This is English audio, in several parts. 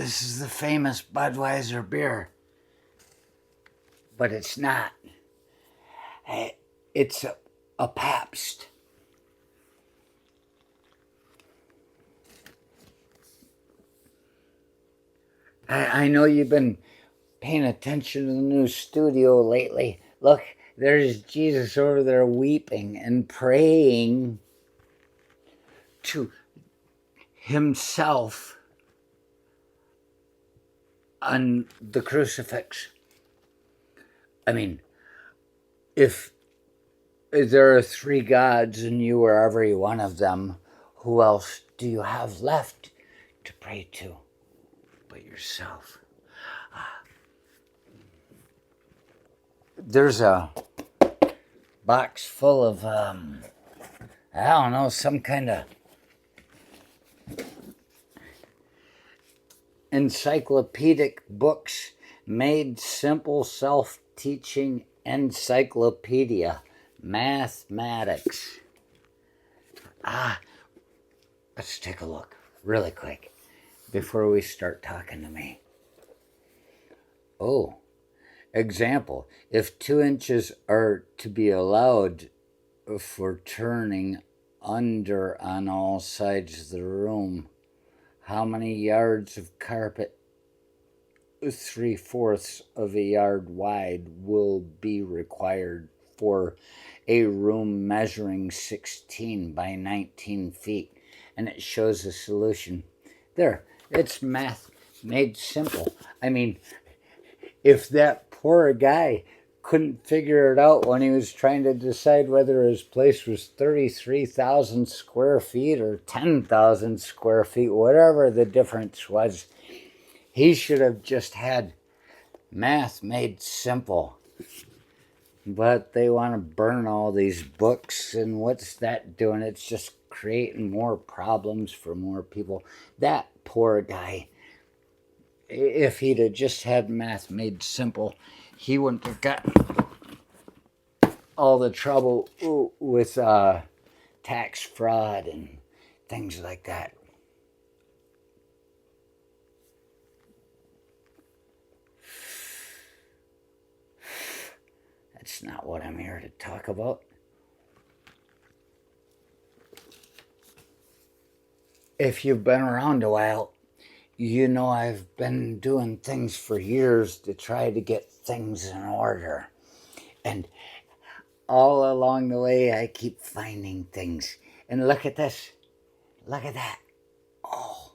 This is the famous Budweiser beer, but it's not. It's a Pabst. I know you've been paying attention to the new studio lately. Look, there's Jesus over there weeping and praying to himself on the crucifix. I mean, if there are three gods and you are every one of them, who else do you have left to pray to but yourself? There's a box full of, I don't know, some kind of encyclopedic books, made simple self-teaching encyclopedia, mathematics. Let's take a look really quick before we start talking to me. Oh, example, if 2 inches are to be allowed for turning under on all sides of the room, how many yards of carpet, 3/4 of a yard wide, will be required for a room measuring 16 by 19 feet? And it shows a solution. There, it's math made simple. I mean, if that poor guy couldn't figure it out when he was trying to decide whether his place was 33,000 square feet or 10,000 square feet, whatever the difference was, he should have just had math made simple. But they want to burn all these books, and what's that doing? It's just creating more problems for more people. That poor guy, if he'd have just had math made simple, he wouldn't have gotten all the trouble with tax fraud and things like that. That's not what I'm here to talk about. If you've been around a while, you know I've been doing things for years to try to get things in order. And all along the way, I keep finding things. And look at this. Look at that. Oh,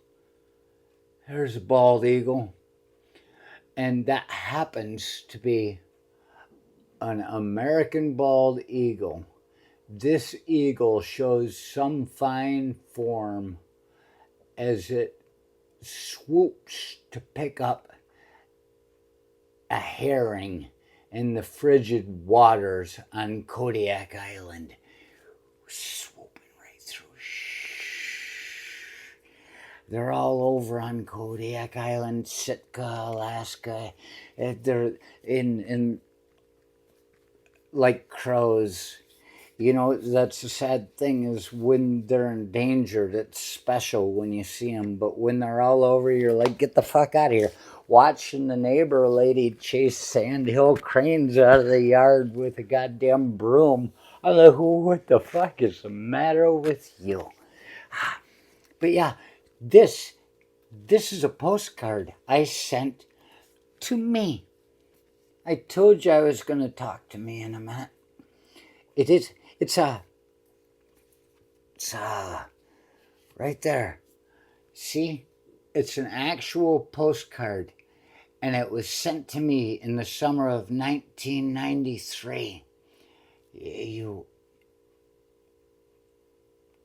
there's a bald eagle. And that happens to be an American bald eagle. This eagle shows some fine form as it swoops to pick up a herring in the frigid waters on Kodiak Island. Swooping right through. They're all over on Kodiak Island, Sitka, Alaska. They're in like crows. You know, that's the sad thing, is when they're endangered, it's special when you see them. But when they're all over, you're like, get the fuck out of here. Watching the neighbor lady chase sandhill cranes out of the yard with a goddamn broom. I'm like, what the fuck is the matter with you? But yeah, this is a postcard I sent to me. I told you I was going to talk to me in a minute. It's right there. See? It's an actual postcard. And it was sent to me in the summer of 1993. You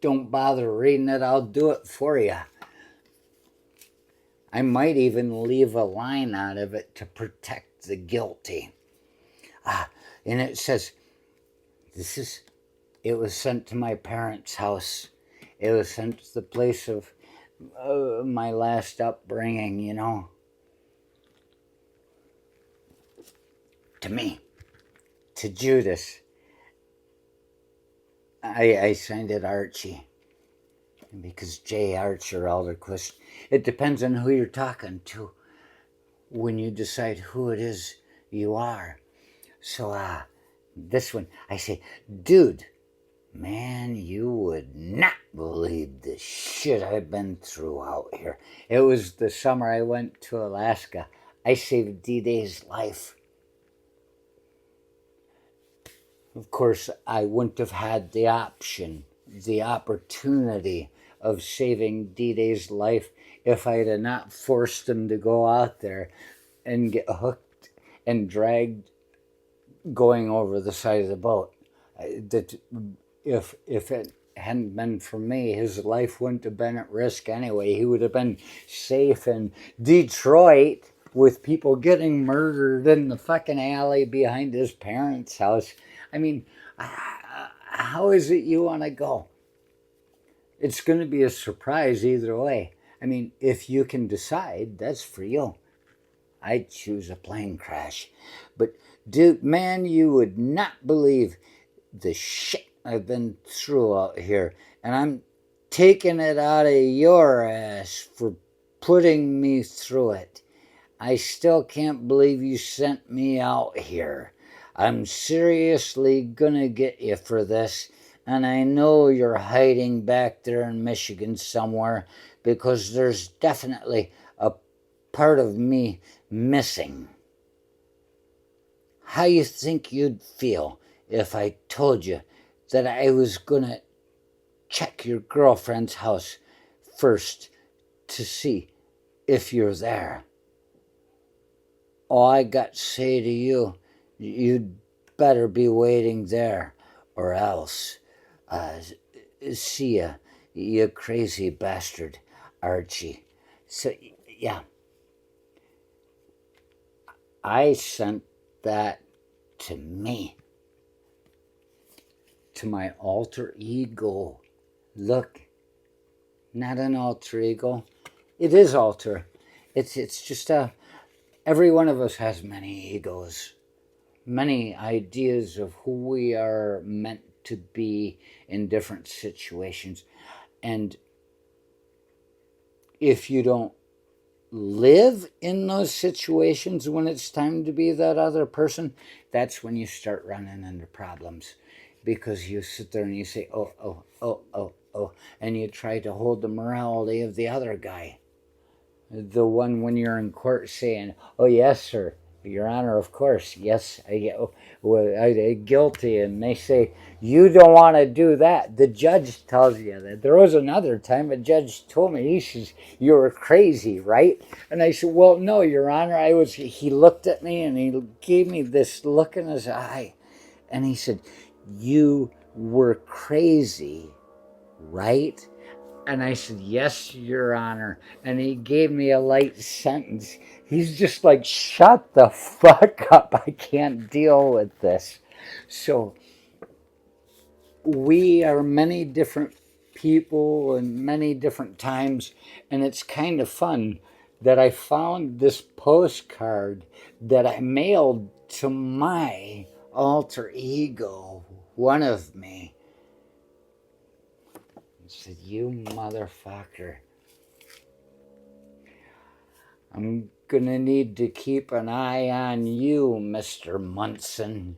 don't bother reading it, I'll do it for you. I might even leave a line out of it to protect the guilty. And it says, it was sent to my parents' house. It was sent to the place of my last upbringing, you know. To me. To Judas. I signed it Archie. because J. Archer Alderquist, it depends on who you're talking to when you decide who it is you are. So, this one, I say, dude, man, you would not believe the shit I've been through out here. It was the summer I went to Alaska. I saved D-Day's life. Of course, I wouldn't have had the option, the opportunity of saving D-Day's life if I had not forced him to go out there and get hooked and dragged going over the side of the boat. That if it hadn't been for me, his life wouldn't have been at risk anyway. He would have been safe in Detroit with people getting murdered in the fucking alley behind his parents' house. I mean, how is it you want to go? It's going to be a surprise either way. I mean, if you can decide, that's for you. I'd choose a plane crash. But, dude, man, you would not believe the shit I've been through out here. And I'm taking it out of your ass for putting me through it. I still can't believe you sent me out here. I'm seriously gonna get you for this, and I know you're hiding back there in Michigan somewhere because there's definitely a part of me missing. How you think you'd feel if I told you that I was gonna check your girlfriend's house first to see if you're there? All I got to say to you, you'd better be waiting there, or else. See ya, you crazy bastard, Archie. So, yeah. I sent that to me, to my alter ego. Look, not an alter ego. It is alter. It's just every one of us has many egos, many ideas of who we are meant to be in different situations. And if you don't live in those situations when it's time to be that other person, that's when you start running into problems. Because you sit there and you say, oh, and you try to hold the morality of the other guy. The one when you're in court saying, oh, yes, sir, Your Honor, of course, yes, I guilty. And they say, you don't want to do that. The judge tells you that. There was another time a judge told me, he says, you were crazy, right? And I said, well, no, Your Honor, he looked at me and he gave me this look in his eye. And he said, you were crazy, right? And I said, yes, Your Honor. And he gave me a light sentence. He's just like, shut the fuck up. I can't deal with this. So we are many different people in many different times. And it's kind of fun that I found this postcard that I mailed to my alter ego, one of me. Said, you motherfucker. I'm gonna need to keep an eye on you, Mr. Munson.